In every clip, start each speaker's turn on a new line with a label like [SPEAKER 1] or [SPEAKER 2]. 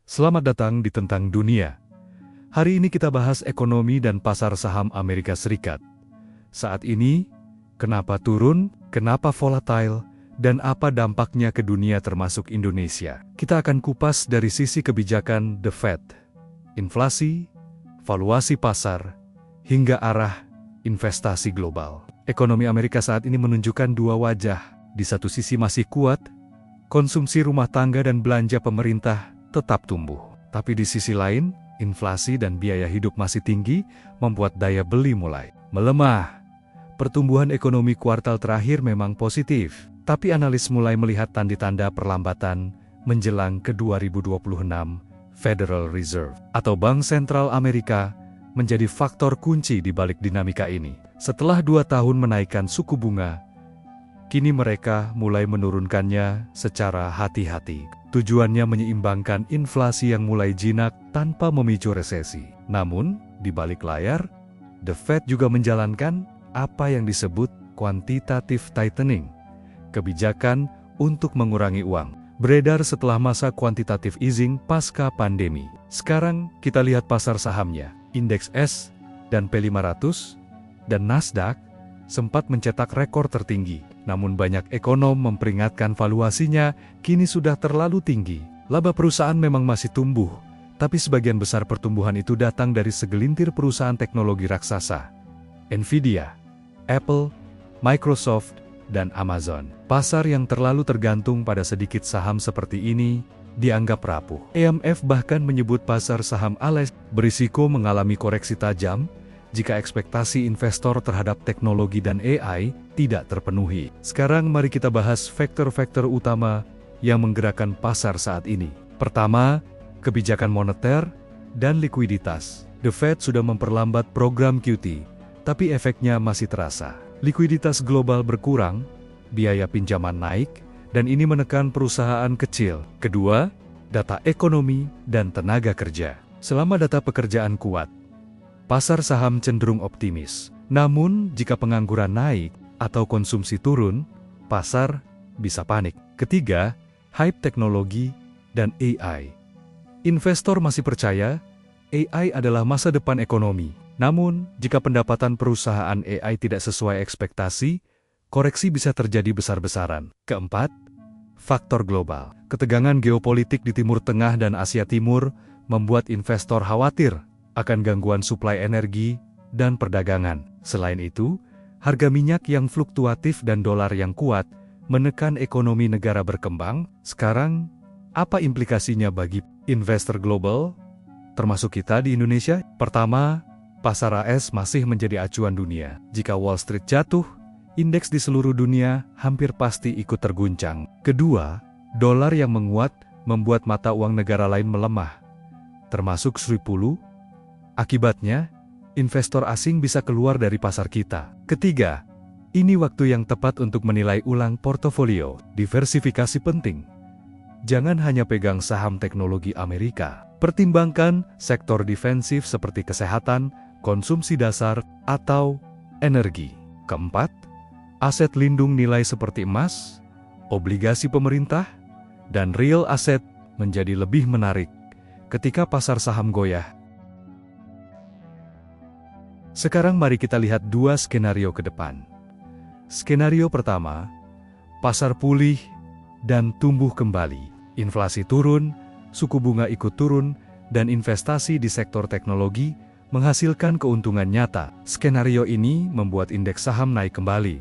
[SPEAKER 1] Selamat datang di Tentang Dunia. Hari ini kita bahas ekonomi dan pasar saham Amerika Serikat. Saat ini, kenapa turun, kenapa volatile, dan apa dampaknya ke dunia termasuk Indonesia. Kita akan kupas dari sisi kebijakan The Fed, inflasi, valuasi pasar, hingga arah investasi global. Ekonomi Amerika saat ini menunjukkan dua wajah. Di satu sisi masih kuat, konsumsi rumah tangga dan belanja pemerintah tetap tumbuh. Tapi di sisi lain, inflasi dan biaya hidup masih tinggi, membuat daya beli mulai melemah. Pertumbuhan ekonomi kuartal terakhir memang positif, tapi analis mulai melihat tanda-tanda perlambatan menjelang ke 2026. Federal Reserve atau Bank Sentral Amerika menjadi faktor kunci di balik dinamika ini. Setelah 2 tahun menaikkan suku bunga, kini mereka mulai menurunkannya secara hati-hati. Tujuannya menyeimbangkan inflasi yang mulai jinak tanpa memicu resesi. Namun, di balik layar, The Fed juga menjalankan apa yang disebut quantitative tightening, kebijakan untuk mengurangi uang, beredar setelah masa quantitative easing pasca pandemi. Sekarang kita lihat pasar sahamnya. Indeks S dan P500 dan Nasdaq sempat mencetak rekor tertinggi. Namun banyak ekonom memperingatkan valuasinya kini sudah terlalu tinggi. Laba perusahaan memang masih tumbuh, tapi sebagian besar pertumbuhan itu datang dari segelintir perusahaan teknologi raksasa. Nvidia, Apple, Microsoft, dan Amazon. Pasar yang terlalu tergantung pada sedikit saham seperti ini dianggap rapuh. IMF bahkan menyebut pasar saham ALES berisiko mengalami koreksi tajam jika ekspektasi investor terhadap teknologi dan AI tidak terpenuhi. Sekarang mari kita bahas faktor-faktor utama yang menggerakkan pasar saat ini. Pertama, kebijakan moneter dan likuiditas. The Fed sudah memperlambat program QT, tapi efeknya masih terasa. Likuiditas global berkurang, biaya pinjaman naik, dan ini menekan perusahaan kecil. Kedua, data ekonomi dan tenaga kerja. Selama data pekerjaan kuat, pasar saham cenderung optimis. Namun, jika pengangguran naik atau konsumsi turun, pasar bisa panik. Ketiga, hype teknologi dan AI. Investor masih percaya AI adalah masa depan ekonomi. Namun, jika pendapatan perusahaan AI tidak sesuai ekspektasi, koreksi bisa terjadi besar-besaran. Keempat, faktor global. Ketegangan geopolitik di Timur Tengah dan Asia Timur membuat investor khawatir akan gangguan suplai energi dan perdagangan. Selain itu, harga minyak yang fluktuatif dan dolar yang kuat menekan ekonomi negara berkembang. Sekarang, apa implikasinya bagi investor global, termasuk kita di Indonesia? Pertama, pasar AS masih menjadi acuan dunia. Jika Wall Street jatuh, indeks di seluruh dunia hampir pasti ikut terguncang. Kedua, dolar yang menguat membuat mata uang negara lain melemah, termasuk Sri. Akibatnya, investor asing bisa keluar dari pasar kita. Ketiga, ini waktu yang tepat untuk menilai ulang portofolio. Diversifikasi penting. Jangan hanya pegang saham teknologi Amerika. Pertimbangkan sektor defensif seperti kesehatan, konsumsi dasar, atau energi. Keempat, aset lindung nilai seperti emas, obligasi pemerintah, dan real asset menjadi lebih menarik ketika pasar saham goyah. Sekarang mari kita lihat 2 skenario ke depan. Skenario pertama, pasar pulih dan tumbuh kembali. Inflasi turun, suku bunga ikut turun, dan investasi di sektor teknologi menghasilkan keuntungan nyata. Skenario ini membuat indeks saham naik kembali,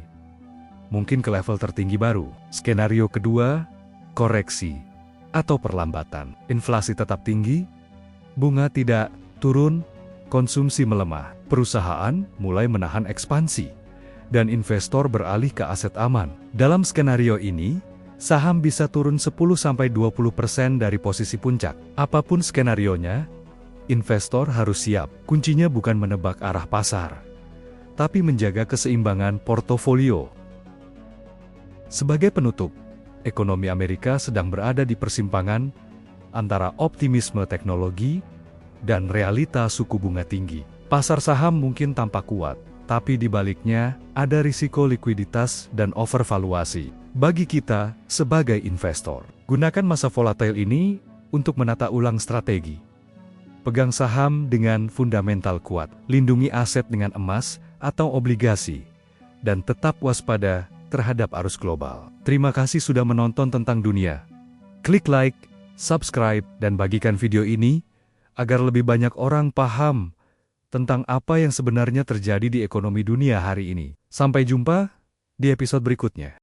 [SPEAKER 1] mungkin ke level tertinggi baru. Skenario kedua, koreksi atau perlambatan. Inflasi tetap tinggi, bunga tidak turun, konsumsi melemah, perusahaan mulai menahan ekspansi, dan investor beralih ke aset aman. Dalam skenario ini, saham bisa turun 10-20% dari posisi puncak. Apapun skenarionya, investor harus siap. Kuncinya bukan menebak arah pasar, tapi menjaga keseimbangan portofolio. Sebagai penutup, ekonomi Amerika sedang berada di persimpangan antara optimisme teknologi dan realita suku bunga tinggi. Pasar saham mungkin tampak kuat, tapi di baliknya ada risiko likuiditas dan overvaluasi. Bagi kita sebagai investor, gunakan masa volatile ini untuk menata ulang strategi. Pegang saham dengan fundamental kuat, lindungi aset dengan emas atau obligasi, dan tetap waspada terhadap arus global. Terima kasih sudah menonton Tentang Dunia. Klik like, subscribe, dan bagikan video ini agar lebih banyak orang paham tentang apa yang sebenarnya terjadi di ekonomi dunia hari ini. Sampai jumpa di episode berikutnya.